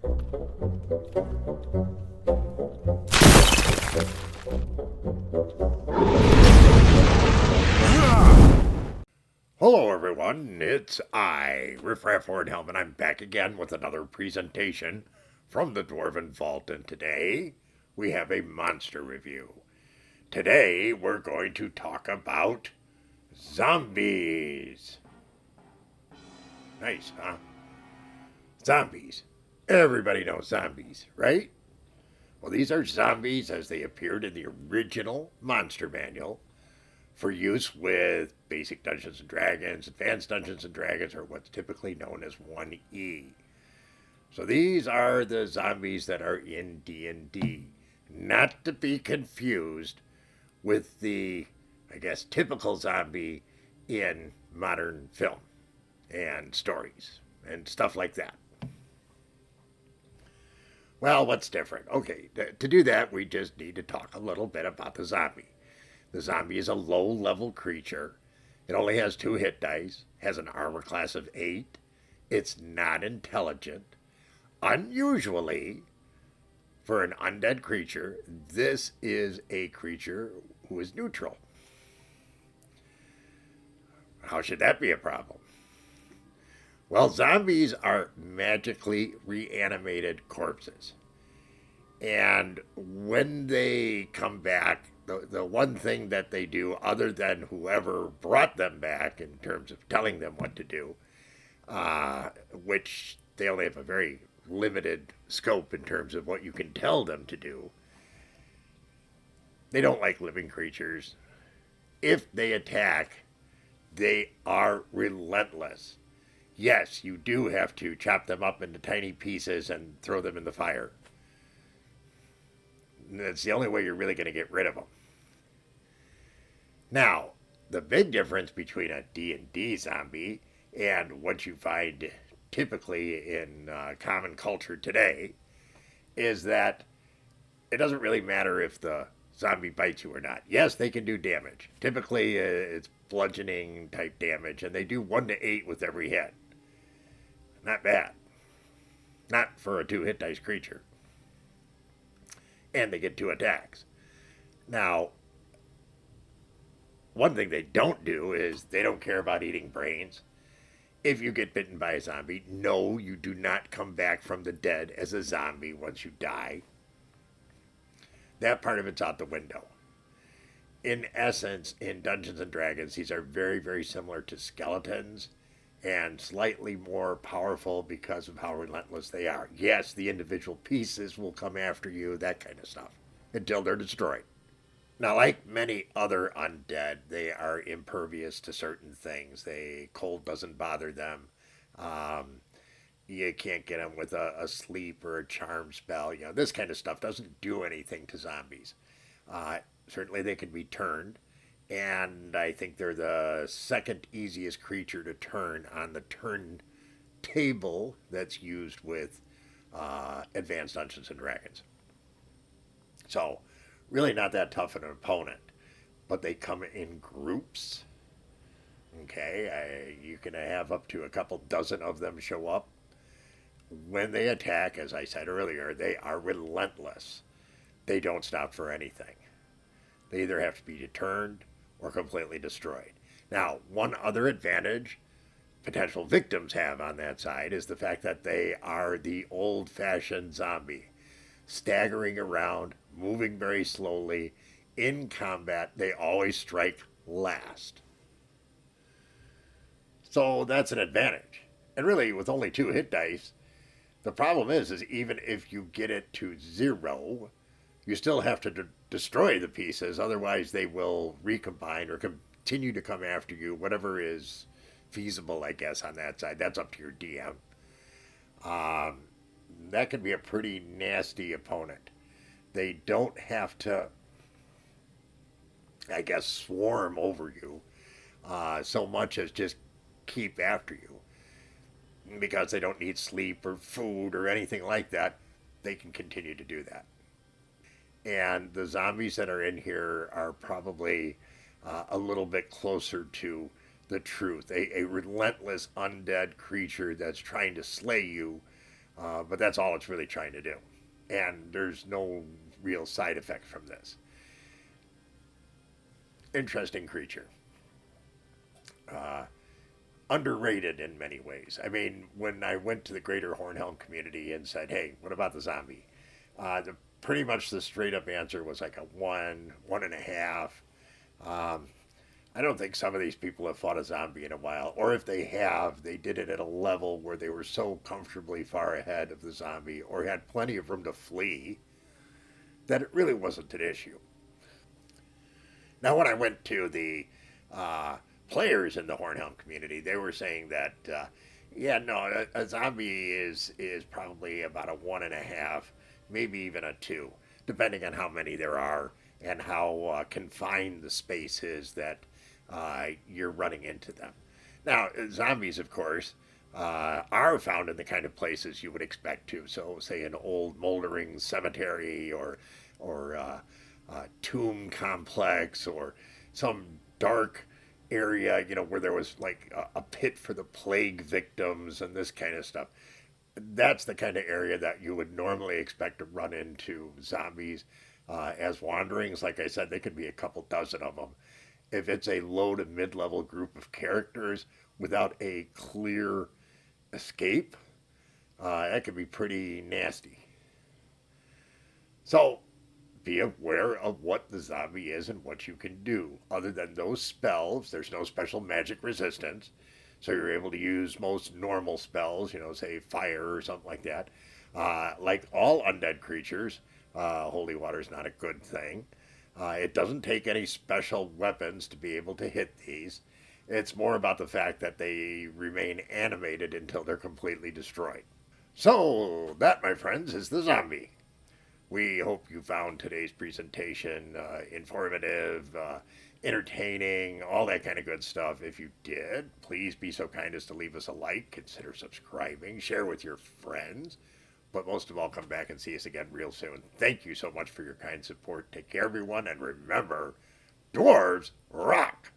Hello everyone, it's I, Riffraff Hornhelm, and I'm back again with another presentation from the Dwarven Vault, and today we have a monster review. Today we're going to talk about zombies. Nice, huh? Zombies. Everybody knows zombies, right? Well, these are zombies as they appeared in the original Monster Manual for use with basic Dungeons and Dragons, advanced Dungeons and Dragons, or what's typically known as 1E. So these are the zombies that are in D&D, not to be confused with the, I guess, typical zombie in modern film and stories and stuff like that. Well, what's different? Okay, to do that, we just need to talk a little bit about the zombie. The zombie is a low-level creature. It only has 2 hit dice, has an armor class of 8. It's not intelligent. Unusually, for an undead creature, this is a creature who is neutral. How should that be a problem? Well, zombies are magically reanimated corpses. And when they come back, the one thing that they do, other than whoever brought them back in terms of telling them what to do, which they only have a very limited scope in terms of what you can tell them to do, they don't like living creatures. If they attack, they are relentless. Yes, you do have to chop them up into tiny pieces and throw them in the fire. That's the only way you're really going to get rid of them. Now, the big difference between a D&D zombie and what you find typically in common culture today is that it doesn't really matter if the zombie bites you or not. Yes, they can do damage. Typically, it's bludgeoning type damage, and they do 1 to 8 with every hit. Not bad. Not for a 2 hit dice creature. And they get 2 attacks. Now, one thing they don't do is they don't care about eating brains. If you get bitten by a zombie, no, you do not come back from the dead as a zombie once you die. That part of it's out the window. In essence, in Dungeons and Dragons, these are very, very similar to skeletons and slightly more powerful because of how relentless they are. Yes, the individual pieces will come after you, that kind of stuff, until they're destroyed. Now, like many other undead, they are impervious to certain things. Cold doesn't bother them. You can't get them with a sleep or a charm spell. You know, this kind of stuff doesn't do anything to zombies. Certainly they can be turned. And I think they're the second easiest creature to turn on the turn table that's used with advanced Dungeons and Dragons. So, really not that tough an opponent. But they come in groups. Okay, you can have up to a couple dozen of them show up. When they attack, as I said earlier, they are relentless. They don't stop for anything. They either have to be turned or completely destroyed. Now, one other advantage potential victims have on that side is the fact that they are the old-fashioned zombie, staggering around, moving very slowly. In combat, they always strike last. So that's an advantage. And really, with only 2 hit dice, the problem is even if you get it to 0, you still have to destroy the pieces, otherwise they will recombine or continue to come after you, whatever is feasible, I guess, on that side. That's up to your DM. That can be a pretty nasty opponent. They don't have to, I guess, swarm over you so much as just keep after you. Because they don't need sleep or food or anything like that, they can continue to do that. And the zombies that are in here are probably a little bit closer to the truth. A relentless undead creature that's trying to slay you But that's all it's really trying to do. And there's no real side effects from this. Interesting creature. Uh, Underrated in many ways. I mean, when I went to the greater Hornhelm community and said, hey, what about the zombie? Pretty much the straight up answer was like a 1.5. Um, I don't think some of these people have fought a zombie in a while, or if they have, they did it at a level where they were so comfortably far ahead of the zombie or had plenty of room to flee that it really wasn't an issue. Now, when I went to the uh, players in the Hornhelm community, they were saying that, yeah, no, a zombie is probably about a 1.5, maybe even a 2, depending on how many there are and how confined the space is that you're running into them. Now, zombies, of course, are found in the kind of places you would expect to. So, say an old moldering cemetery or tomb complex or some dark area, where there was like a pit for the plague victims and this kind of stuff. That's the kind of area that you would normally expect to run into zombies as wanderings. Like I said, they could be a couple dozen of them. If it's a low to mid level group of characters without a clear escape, that could be pretty nasty. So be aware of what the zombie is and what you can do. Other than those spells, there's no special magic resistance. So you're able to use most normal spells, say fire or something like that. Like all undead creatures, holy water is not a good thing. It doesn't take any special weapons to be able to hit these. It's more about the fact that they remain animated until they're completely destroyed. So, that, my friends, is the zombie. We hope you found today's presentation informative, entertaining, all that kind of good stuff. If you did, please be so kind as to leave us a like, consider subscribing, share with your friends, but most of all, come back and see us again real soon. Thank you so much for your kind support. Take care, everyone, and remember, dwarves rock!